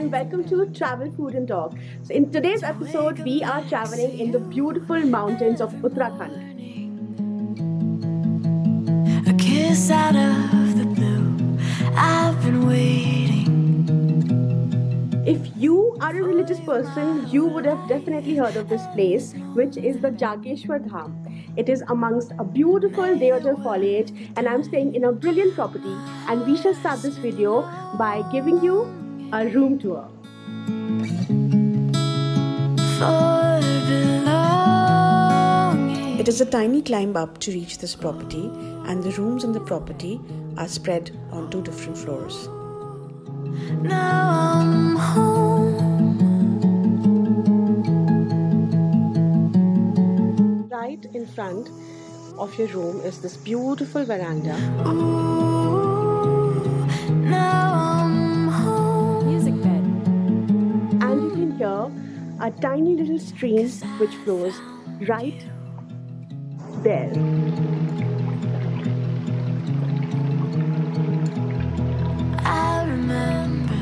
and welcome to Travel, Food and Talk. So in today's episode, we are traveling in the beautiful mountains of Uttarakhand. A kiss out of the blue, I've been waiting. If you are a religious person, you would have definitely heard of this place, which is the Jageshwar Dham. It is amongst a beautiful deodar foliage, and I'm staying in a brilliant property, and we shall start this video by giving you a room tour. It is a tiny climb up to reach this property, and the rooms in the property are spread on 2 different floors. Now I'm home. Right in front of your room is this beautiful veranda. Ooh, now I'm home. Music bed. And you can hear a tiny little stream which flows right there. I remember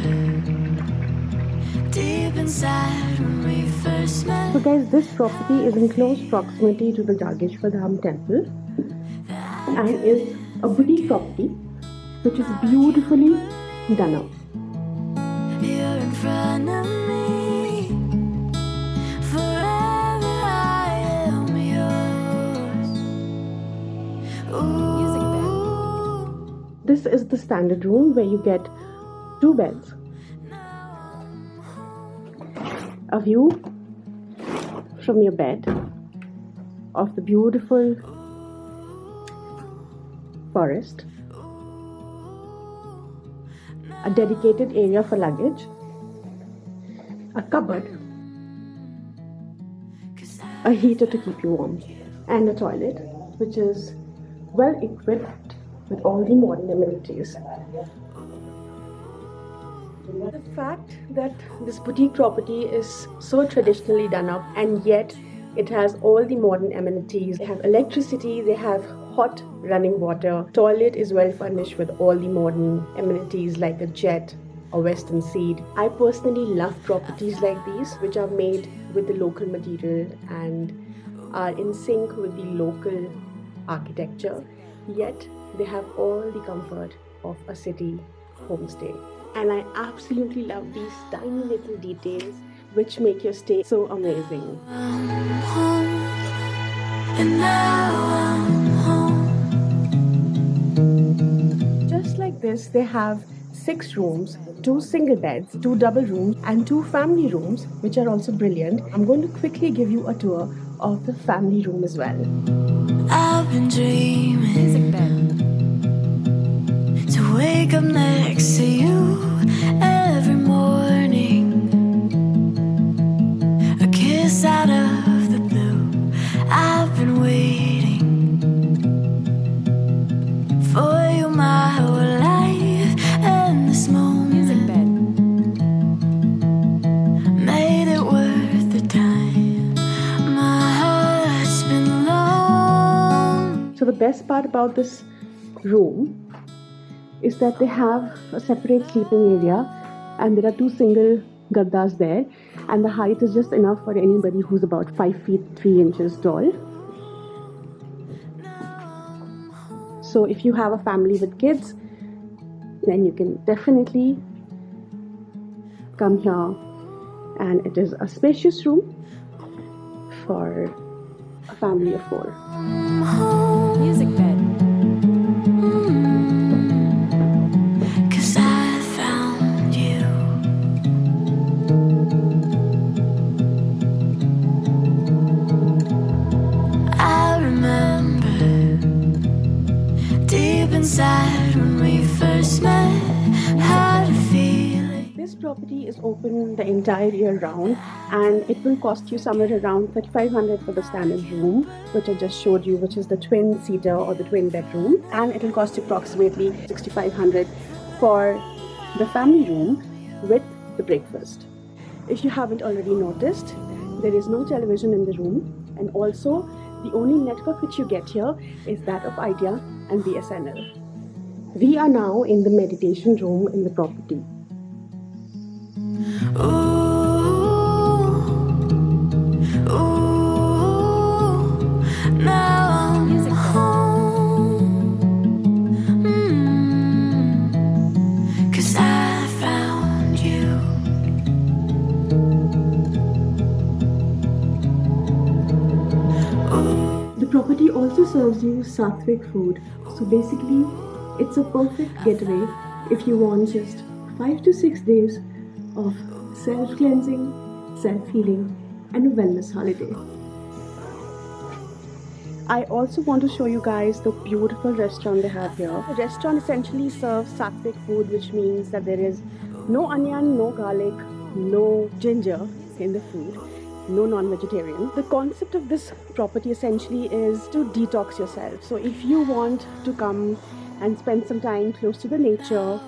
deep inside when we first met. So guys, this property is in close proximity to the Jageshwar Dham temple and is a boutique property which is beautifully done up. You're in front of me. Forever I am yours. Music Ooh, This is the standard room where you get 2 beds, a view from your bed of the beautiful forest, a dedicated area for luggage, a cupboard, a heater to keep you warm, and a toilet which is well equipped with all the modern amenities. The fact that this boutique property is so traditionally done up and yet it has all the modern amenities. They have electricity, they have hot running water, toilet is well furnished with all the modern amenities like a jet or western seat. I personally love properties like these which are made with the local material and are in sync with the local architecture, yet they have all the comfort of a city homestay. And I absolutely love these tiny little details which make your stay so amazing. I'm home. And now I'm home. Just like this, they have 6 rooms, 2 single beds, 2 double rooms, and 2 family rooms, which are also brilliant. I'm going to quickly give you a tour of the family room as well. I've been dreaming Music bed. to wake up next to you every morning. A kiss out of the blue. I've been waiting for you my whole life, and this Music moment bed. made it worth the time. My heart's been long. So the best part about this room is that they have a separate sleeping area and there are 2 single gaddas there, and the height is just enough for anybody who's about 5 feet 3 inches tall. So if you have a family with kids, then you can definitely come here, and it is a spacious room for a family of 4. I'm home. Music bed. 'Cause I found you. I remember deep inside when we first met, had a feeling. This property is open the entire year round, and it will cost you somewhere around 3,500 for the standard room, which I just showed you, which is the twin seater or the twin bedroom, and it will cost you approximately 6,500 for the family room with the breakfast. If you haven't already noticed, there is no television in the room, and also the only network which you get here is that of Idea and BSNL. We are now in the meditation room in the property. property also serves you Sattvic food. So basically, it's a perfect getaway if you want just 5 to 6 days of self-cleansing, self-healing, and a wellness holiday. I also want to show you guys the beautiful restaurant they have here. The restaurant essentially serves Sattvic food, which means that there is no onion, no garlic, no ginger in the food, no non-vegetarian. The concept of this property essentially is to detox yourself. So if you want to come and spend some time close to the nature,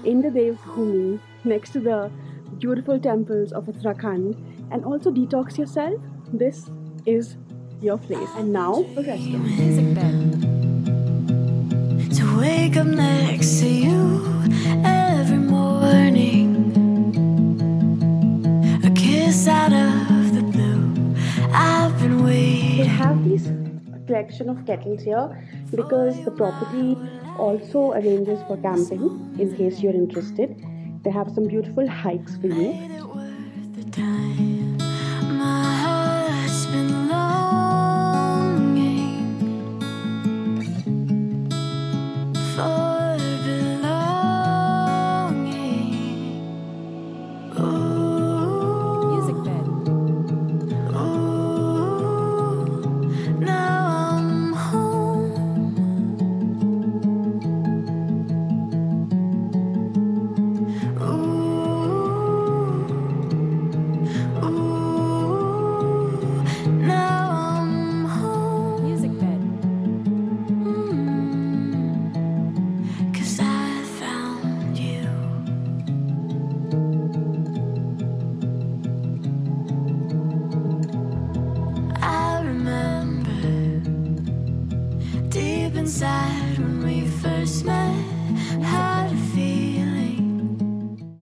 in the Devbhoomi, next to the beautiful temples of Uttarakhand, and also detox yourself, this is your place. And now the restaurant. Music bed. To wake up next to you every morning. A kiss out of the blue. I've been waiting. They have these collection of kettles here because the property also arranges for camping in case you're interested. They have some beautiful hikes for you. Made it worth the time.